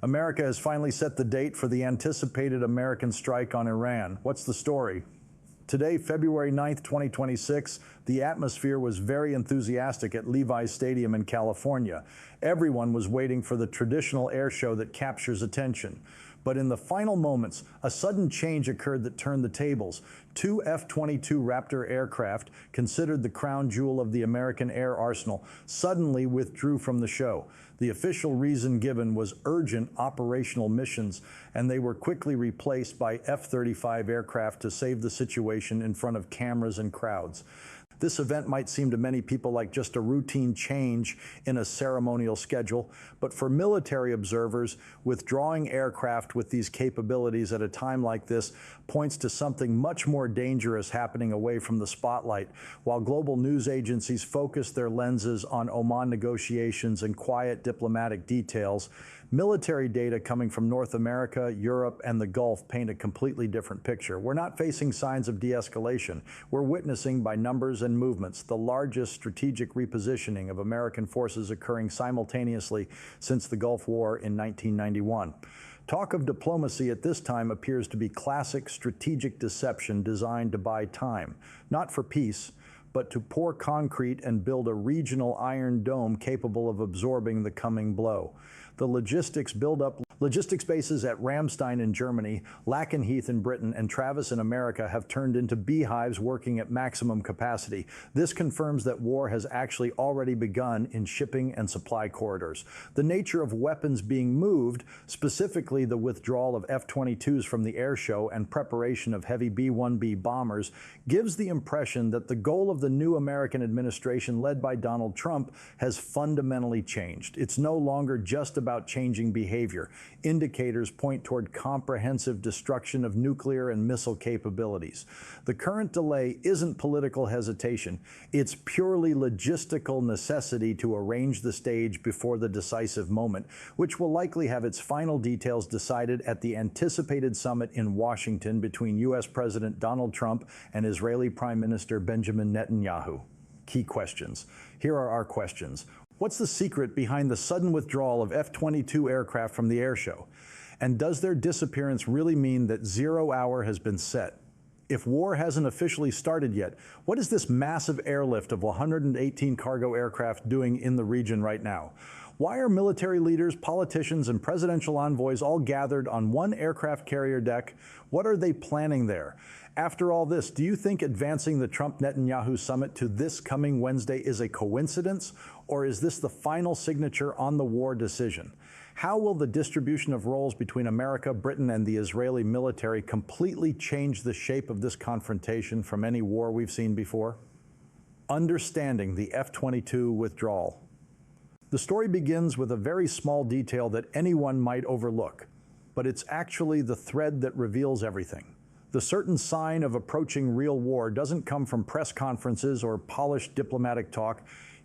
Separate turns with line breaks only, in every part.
America has finally set the date for the anticipated American strike on Iran. What's the story? Today, February 9th, 2026, the atmosphere was very enthusiastic at Levi's Stadium in California. Everyone was waiting for the traditional air show that captures attention. But in the final moments, a sudden change occurred that turned the tables. Two F-22 Raptor aircraft, considered the crown jewel of the American air arsenal, suddenly withdrew from the show. The official reason given was urgent operational missions, and they were quickly replaced by F-35 aircraft to save the situation in front of cameras and crowds. This event might seem to many people like just a routine change in a ceremonial schedule, but for military observers, withdrawing aircraft with these capabilities at a time like this points to something much more dangerous happening away from the spotlight. While global news agencies focus their lenses on Oman negotiations and quiet diplomatic details, military data coming from North America, Europe, and the Gulf paint a completely different picture. We're not facing signs of de-escalation. We're witnessing, by numbers and movements, the largest strategic repositioning of American forces occurring simultaneously since the Gulf War in 1991. Talk of diplomacy at this time appears to be classic strategic deception designed to buy time, not for peace, but to pour concrete and build a regional iron dome capable of absorbing the coming blow. The logistics bases at Ramstein in Germany, Lakenheath in Britain, and Travis in America have turned into beehives working at maximum capacity. This confirms that war has actually already begun in shipping and supply corridors. The nature of weapons being moved, specifically the withdrawal of F-22s from the air show and preparation of heavy B-1B bombers, gives the impression that the goal of the new American administration led by Donald Trump has fundamentally changed. It's no longer just about changing behavior. Indicators point toward comprehensive destruction of nuclear and missile capabilities. The current delay isn't political hesitation. It's purely logistical necessity to arrange the stage before the decisive moment, which will likely have its final details decided at the anticipated summit in Washington between U.S. President Donald Trump and Israeli Prime Minister Benjamin Netanyahu. Key questions. Here are our questions. What's the secret behind the sudden withdrawal of F-22 aircraft from the air show? And does their disappearance really mean that 0 hour has been set? If war hasn't officially started yet, what is this massive airlift of 118 cargo aircraft doing in the region right now? Why are military leaders, politicians, and presidential envoys all gathered on one aircraft carrier deck? What are they planning there? After all this, do you think advancing the Trump-Netanyahu summit to this coming Wednesday is a coincidence, or is this the final signature on the war decision? How will the distribution of roles between America, Britain, and the Israeli military completely change the shape of this confrontation from any war we've seen before? Understanding the F-22 withdrawal. The story begins with a very small detail that anyone might overlook, but it's actually the thread that reveals everything. The certain sign of approaching real war doesn't come from press conferences or polished diplomatic talk.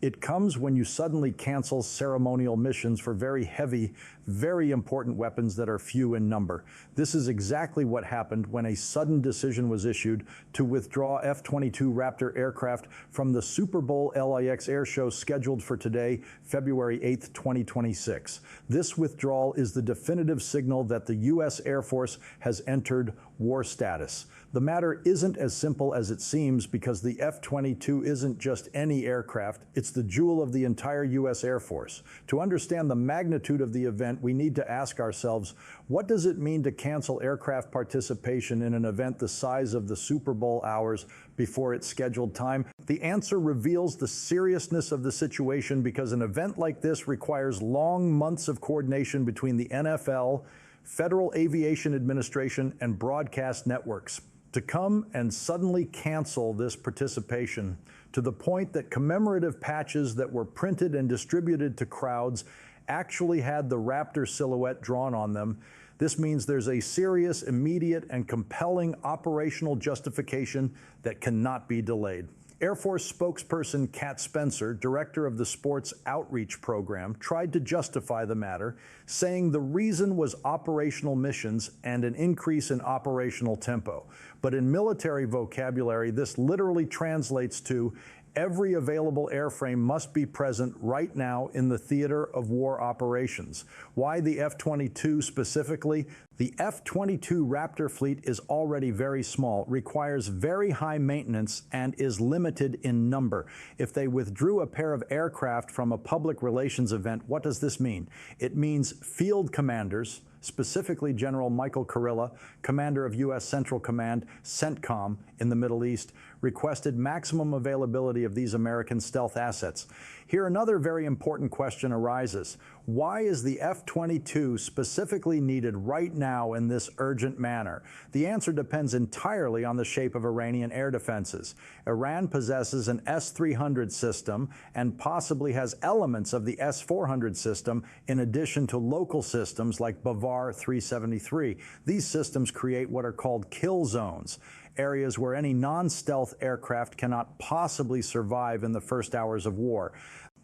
It comes when you suddenly cancel ceremonial missions for very heavy, very important weapons that are few in number. This is exactly what happened when a sudden decision was issued to withdraw F-22 Raptor aircraft from the Super Bowl LAX air show scheduled for today, February 8th, 2026. This withdrawal is the definitive signal that the U.S. Air Force has entered war status. The matter isn't as simple as it seems because the F-22 isn't just any aircraft, it's the jewel of the entire U.S. Air Force. To understand the magnitude of the event, we need to ask ourselves, what does it mean to cancel aircraft participation in an event the size of the Super Bowl hours before its scheduled time? The answer reveals the seriousness of the situation because an event like this requires long months of coordination between the NFL, Federal Aviation Administration, and broadcast networks. To come and suddenly cancel this participation to the point that commemorative patches that were printed and distributed to crowds actually had the Raptor silhouette drawn on them, this means there's a serious, immediate, and compelling operational justification that cannot be delayed. Air Force spokesperson Kat Spencer, director of the Sports Outreach Program, tried to justify the matter, saying the reason was operational missions and an increase in operational tempo. But in military vocabulary, this literally translates to Every available airframe must be present right now in the theater of war operations. Why the F-22 specifically? The F-22 Raptor fleet is already very small, requires very high maintenance, and is limited in number. If they withdrew a pair of aircraft from a public relations event, what does this mean? It means field commanders, specifically General Michael Kurilla, commander of U.S. Central Command, CENTCOM, in the Middle East, requested maximum availability of these American stealth assets. Here, another very important question arises. Why is the F-22 specifically needed right now in this urgent manner? The answer depends entirely on the shape of Iranian air defenses. Iran possesses an S-300 system and possibly has elements of the S-400 system in addition to local systems like Bavar 373. These systems create what are called kill zones, areas where any non-stealth aircraft cannot possibly survive in the first hours of war.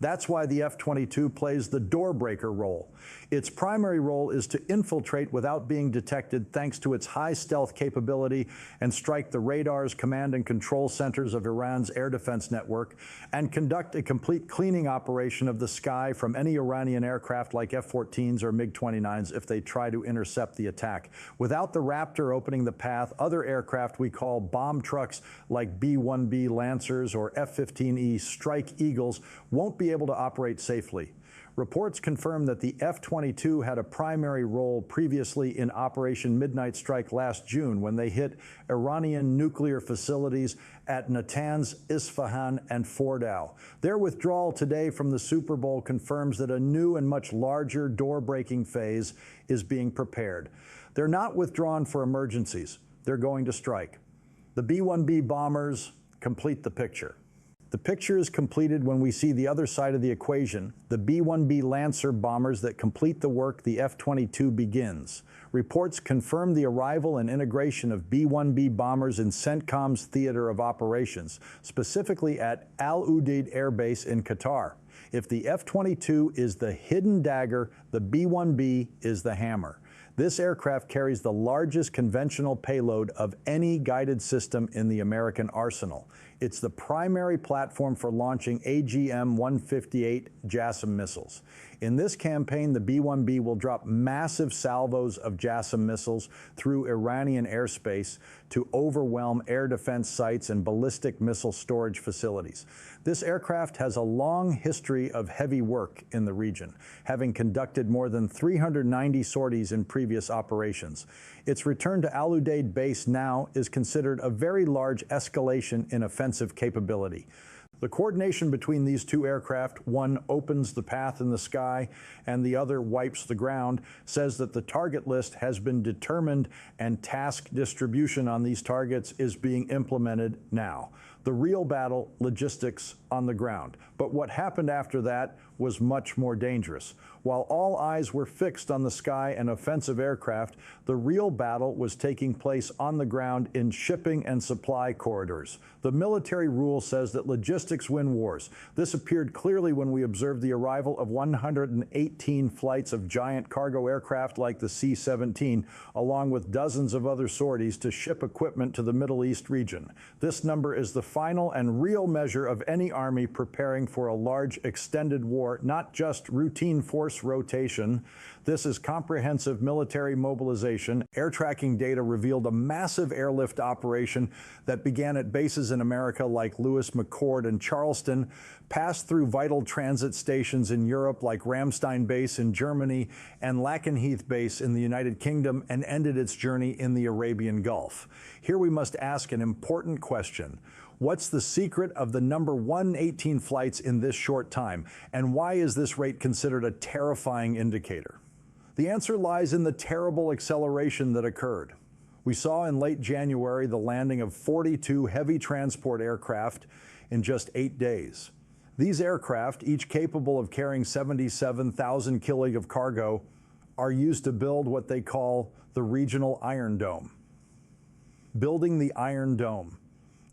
That's why the F-22 plays the door breaker role. Its primary role is to infiltrate without being detected thanks to its high stealth capability and strike the radars, command and control centers of Iran's air defense network and conduct a complete cleaning operation of the sky from any Iranian aircraft like F-14s or MiG-29s if they try to intercept the attack. Without the Raptor opening the path, other aircraft we call bomb trucks like B-1B Lancers or F-15E Strike Eagles won't be able to operate safely. Reports confirm that the F-22 had a primary role previously in Operation Midnight Strike last June when they hit Iranian nuclear facilities at Natanz, Isfahan, and Fordow. Their withdrawal today from the Super Bowl confirms that a new and much larger door-breaking phase is being prepared. They're not withdrawn for emergencies. They're going to strike. The B-1B bombers complete the picture. The picture is completed when we see the other side of the equation, the B-1B Lancer bombers that complete the work the F-22 begins. Reports confirm the arrival and integration of B-1B bombers in CENTCOM's theater of operations, specifically at Al Udeid Air Base in Qatar. If the F-22 is the hidden dagger, the B-1B is the hammer. This aircraft carries the largest conventional payload of any guided system in the American arsenal. It's the primary platform for launching AGM-158 JASSM missiles. In this campaign, the B-1B will drop massive salvos of JASSM missiles through Iranian airspace to overwhelm air defense sites and ballistic missile storage facilities. This aircraft has a long history of heavy work in the region, having conducted more than 390 sorties in previous operations. Its return to Al Udeid base now is considered a very large escalation in offensive capability. The coordination between these two aircraft, one opens the path in the sky and the other wipes the ground, says that the target list has been determined and task distribution on these targets is being implemented now. The real battle, logistics on the ground. But what happened after that was much more dangerous. While all eyes were fixed on the sky and offensive aircraft, the real battle was taking place on the ground in shipping and supply corridors. The military rule says that logistics win wars. This appeared clearly when we observed the arrival of 118 flights of giant cargo aircraft like the C-17, along with dozens of other sorties to ship equipment to the Middle East region. This number is the final and real measure of any army preparing for a large extended war, not just routine force rotation. This is comprehensive military mobilization. Air tracking data revealed a massive airlift operation that began at bases in America like Lewis McChord and Charleston, passed through vital transit stations in Europe like Ramstein Base in Germany and Lakenheath Base in the United Kingdom, and ended its journey in the Arabian Gulf. Here we must ask an important question. What's the secret of the number 118 flights in this short time? And why is this rate considered a terrifying indicator? The answer lies in the terrible acceleration that occurred. We saw in late January the landing of 42 heavy transport aircraft in just 8 days. These aircraft, each capable of carrying 77,000 kg of cargo, are used to build what they call the Regional Iron Dome. Building the Iron Dome.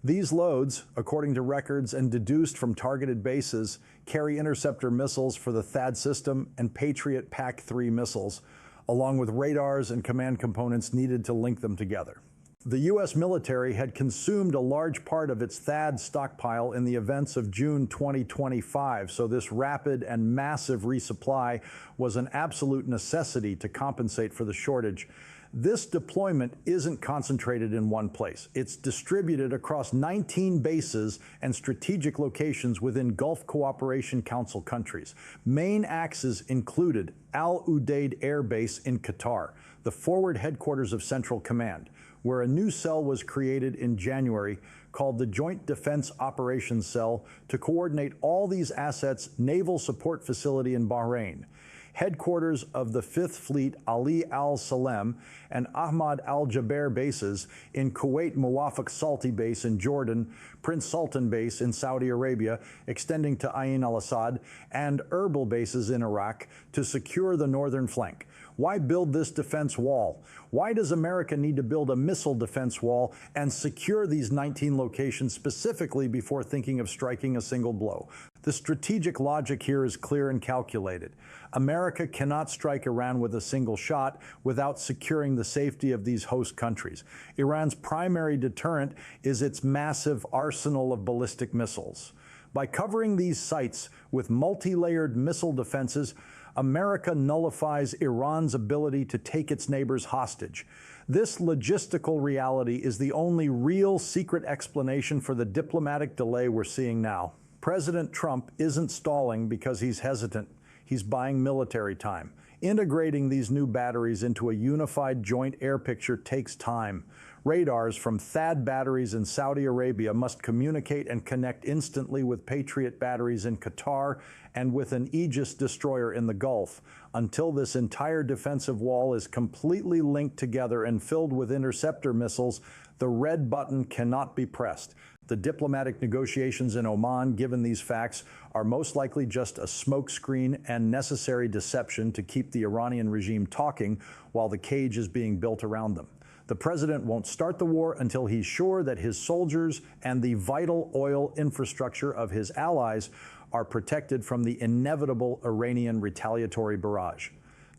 These loads, according to records and deduced from targeted bases, carry interceptor missiles for the THAAD system and Patriot PAC-3 missiles, along with radars and command components needed to link them together. The U.S. military had consumed a large part of its THAAD stockpile in the events of June 2025, so this rapid and massive resupply was an absolute necessity to compensate for the shortage. This deployment isn't concentrated in one place. It's distributed across 19 bases and strategic locations within Gulf Cooperation Council countries. Main axes included Al Udeid Air Base in Qatar, the forward headquarters of Central Command, where a new cell was created in January called the Joint Defense Operations Cell to coordinate all these assets' naval support facility in Bahrain. Headquarters of the 5th Fleet Ali Al Salem and Ahmad Al Jaber bases in Kuwait, Muwafaq Salti Base in Jordan, Prince Sultan Base in Saudi Arabia, extending to Ain al-Assad, and Erbil bases in Iraq to secure the northern flank. Why build this defense wall? Why does America need to build a missile defense wall and secure these 19 locations specifically before thinking of striking a single blow? The strategic logic here is clear and calculated. America cannot strike Iran with a single shot without securing the safety of these host countries. Iran's primary deterrent is its massive arsenal of ballistic missiles. By covering these sites with multi-layered missile defenses, America nullifies Iran's ability to take its neighbors hostage. This logistical reality is the only real secret explanation for the diplomatic delay we're seeing now. President Trump isn't stalling because he's hesitant. He's buying military time. Integrating these new batteries into a unified joint air picture takes time. Radars from THAAD batteries in Saudi Arabia must communicate and connect instantly with Patriot batteries in Qatar and with an Aegis destroyer in the Gulf. Until this entire defensive wall is completely linked together and filled with interceptor missiles, the red button cannot be pressed. The diplomatic negotiations in Oman, given these facts, are most likely just a smokescreen and necessary deception to keep the Iranian regime talking while the cage is being built around them. The president won't start the war until he's sure that his soldiers and the vital oil infrastructure of his allies are protected from the inevitable Iranian retaliatory barrage.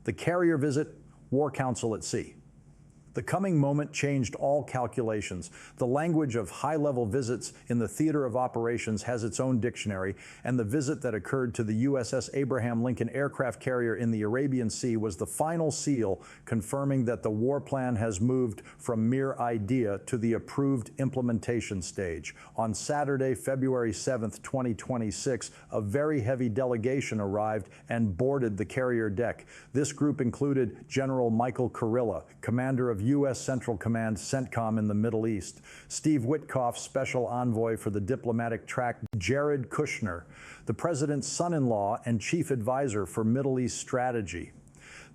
The carrier visit, War Council at sea. The coming moment changed all calculations. The language of high-level visits in the theater of operations has its own dictionary, and the visit that occurred to the USS Abraham Lincoln aircraft carrier in the Arabian Sea was the final seal confirming that the war plan has moved from mere idea to the approved implementation stage. On Saturday, February 7th, 2026, a very heavy delegation arrived and boarded the carrier deck. This group included General Michael Kurilla, commander of U.S. Central Command CENTCOM in the Middle East, Steve Witkoff, Special Envoy for the Diplomatic Track, Jared Kushner, the President's son-in-law and Chief Advisor for Middle East Strategy.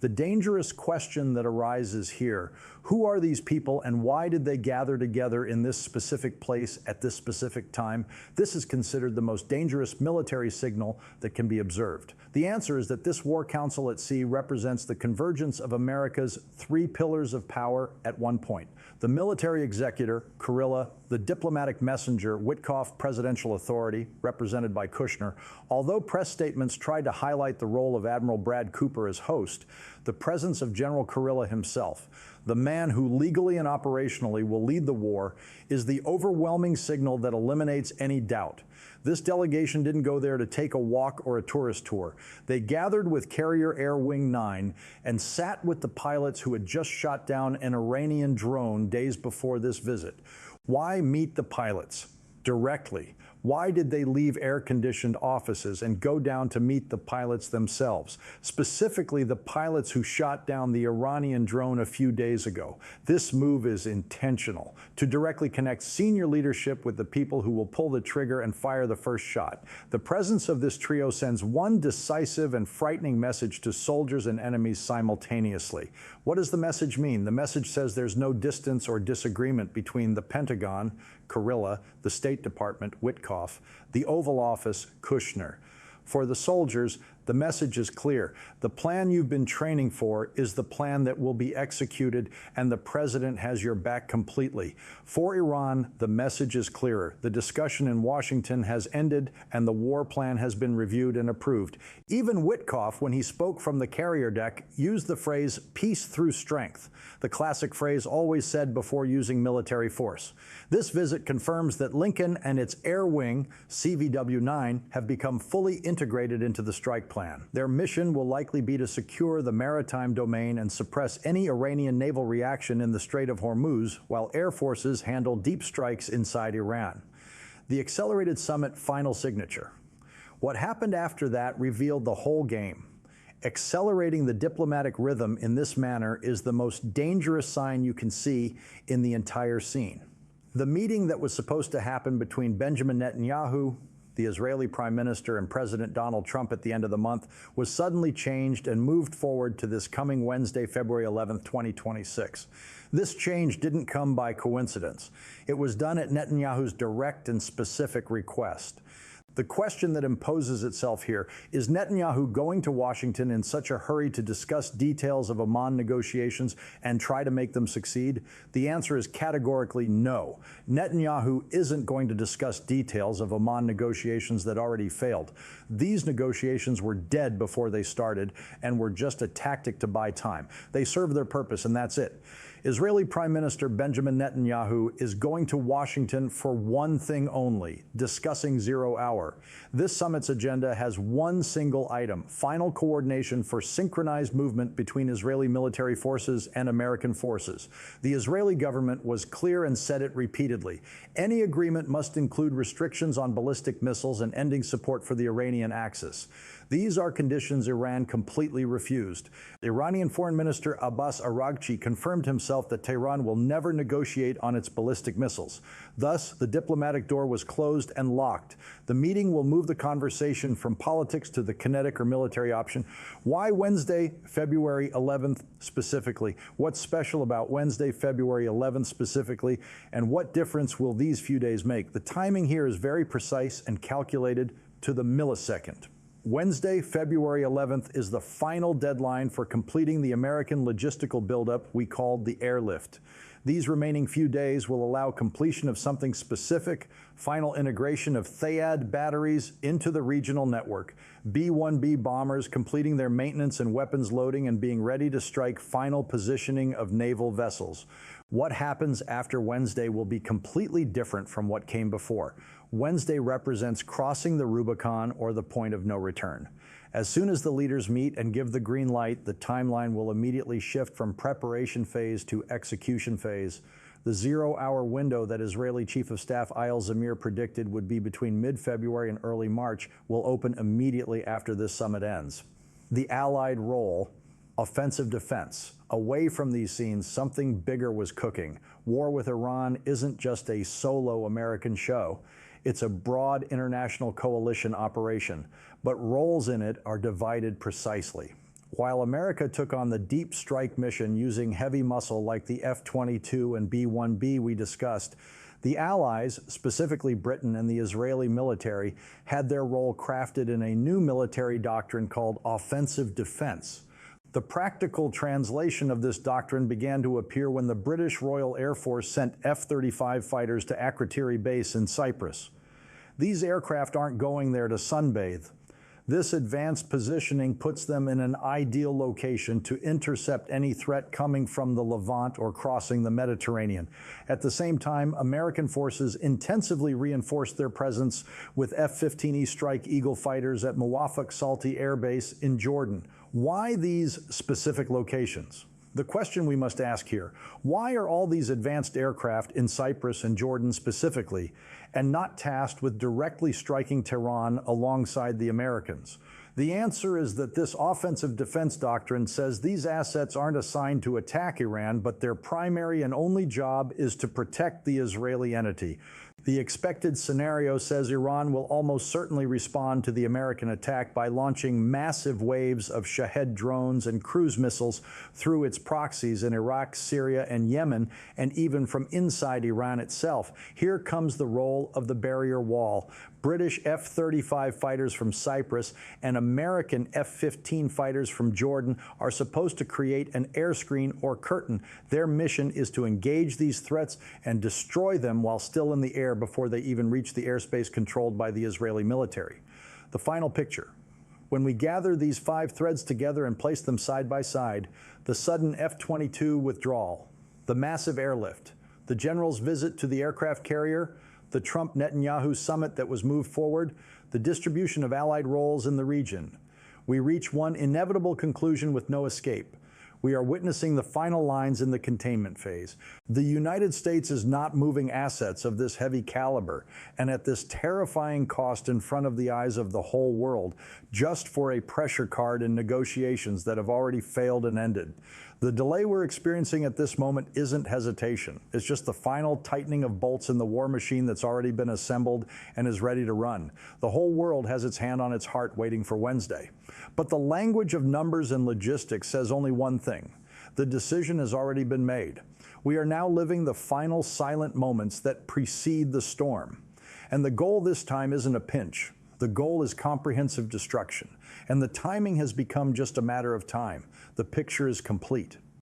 The dangerous question that arises here, who are these people and why did they gather together in this specific place at this specific time? This is considered the most dangerous military signal that can be observed. The answer is that this War Council at sea represents the convergence of America's three pillars of power at one point. The military executor, Kurilla, the diplomatic messenger, Witkoff Presidential Authority, represented by Kushner. Although press statements tried to highlight the role of Admiral Brad Cooper as host, the presence of General Kurilla himself, the man who legally and operationally will lead the war, is the overwhelming signal that eliminates any doubt. This delegation didn't go there to take a walk or a tourist tour. They gathered with Carrier Air Wing 9 and sat with the pilots who had just shot down an Iranian drone days before this visit. Why meet the pilots directly? Why did they leave air-conditioned offices and go down to meet the pilots themselves? Specifically, the pilots who shot down the Iranian drone a few days ago. This move is intentional, to directly connect senior leadership with the people who will pull the trigger and fire the first shot. The presence of this trio sends one decisive and frightening message to soldiers and enemies simultaneously. What does the message mean? The message says there's no distance or disagreement between the Pentagon, Kurilla, the State Department, Witkoff, the Oval Office, Kushner. For the soldiers, The message is clear. The plan you've been training for is the plan that will be executed, and the president has your back completely. For Iran, the message is clearer. The discussion in Washington has ended, and the war plan has been reviewed and approved. Even Witkoff, when he spoke from the carrier deck, used the phrase peace through strength, the classic phrase always said before using military force. This visit confirms that Lincoln and its Air Wing, CVW-9, have become fully integrated into the strike plan. Their mission will likely be to secure the maritime domain and suppress any Iranian naval reaction in the Strait of Hormuz, while air forces handle deep strikes inside Iran. The Accelerated Summit final signature. What happened after that revealed the whole game. Accelerating the diplomatic rhythm in this manner is the most dangerous sign you can see in the entire scene. The meeting that was supposed to happen between Benjamin Netanyahu, the Israeli Prime Minister, and President Donald Trump at the end of the month was suddenly changed and moved forward to this coming Wednesday, February 11th, 2026. This change didn't come by coincidence. It was done at Netanyahu's direct and specific request. The question that imposes itself here is Netanyahu going to Washington in such a hurry to discuss details of Amman negotiations and try to make them succeed? The answer is categorically no. Netanyahu isn't going to discuss details of Amman negotiations that already failed. These negotiations were dead before they started and were just a tactic to buy time. They serve their purpose, and that's it. Israeli Prime Minister Benjamin Netanyahu is going to Washington for one thing only, discussing Zero Hour. This summit's agenda has one single item: final coordination for synchronized movement between Israeli military forces and American forces. The Israeli government was clear and said it repeatedly. Any agreement must include restrictions on ballistic missiles and ending support for the Iranian Axis. These are conditions Iran completely refused. Iranian Foreign Minister Abbas Araghchi confirmed himself that Tehran will never negotiate on its ballistic missiles. Thus, the diplomatic door was closed and locked. The meeting will move the conversation from politics to the kinetic or military option. Why Wednesday, February 11th specifically? What's special about Wednesday, February 11th specifically? And what difference will these few days make? The timing here is very precise and calculated to the millisecond. Wednesday, February 11th is the final deadline for completing the American logistical buildup we called the airlift. These remaining few days will allow completion of something specific: final integration of THAAD batteries into the regional network, B-1B bombers completing their maintenance and weapons loading and being ready to strike, final positioning of naval vessels. What happens after Wednesday will be completely different from what came before. Wednesday represents crossing the Rubicon, or the point of no return. As soon as the leaders meet and give the green light, the timeline will immediately shift from preparation phase to execution phase. The zero-hour window that Israeli Chief of Staff Eyal Zamir predicted would be between mid-February and early March will open immediately after this summit ends. The Allied role: offensive defense. Away from these scenes, something bigger was cooking. War with Iran isn't just a solo American show. It's a broad international coalition operation, but roles in it are divided precisely. While America took on the deep strike mission using heavy muscle like the F-22 and B-1B we discussed, the Allies, specifically Britain and the Israeli military, had their role crafted in a new military doctrine called offensive defense. The practical translation of this doctrine began to appear when the British Royal Air Force sent F-35 fighters to Akrotiri Base in Cyprus. These aircraft aren't going there to sunbathe. This advanced positioning puts them in an ideal location to intercept any threat coming from the Levant or crossing the Mediterranean. At the same time, American forces intensively reinforced their presence with F-15E Strike Eagle fighters at Muwafaq Salti Air Base in Jordan. Why these specific locations? The question we must ask here: why are all these advanced aircraft in Cyprus and Jordan specifically, and not tasked with directly striking Tehran alongside the Americans? The answer is that this offensive defense doctrine says these assets aren't assigned to attack Iran, but their primary and only job is to protect the Israeli entity. The expected scenario says Iran will almost certainly respond to the American attack by launching massive waves of Shahed drones and cruise missiles through its proxies in Iraq, Syria, and Yemen, and even from inside Iran itself. Here comes the role of the barrier wall. British F-35 fighters from Cyprus and American F-15 fighters from Jordan are supposed to create an air screen or curtain. Their mission is to engage these threats and destroy them while still in the air before they even reach the airspace controlled by the Israeli military. The final picture. When we gather these 5 threads together and place them side by side, the sudden F-22 withdrawal, the massive airlift, the general's visit to the aircraft carrier, the Trump-Netanyahu summit that was moved forward, the distribution of allied roles in the region, we reach one inevitable conclusion with no escape. We are witnessing the final lines in the containment phase. The United States is not moving assets of this heavy caliber and at this terrifying cost in front of the eyes of the whole world, just for a pressure card in negotiations that have already failed and ended. The delay we're experiencing at this moment isn't hesitation. It's just the final tightening of bolts in the war machine that's already been assembled and is ready to run. The whole world has its hand on its heart waiting for Wednesday. But the language of numbers and logistics says only one thing. The decision has already been made. We are now living the final silent moments that precede the storm. And the goal this time isn't a pinch. The goal is comprehensive destruction. And the timing has become just a matter of time. The picture is complete.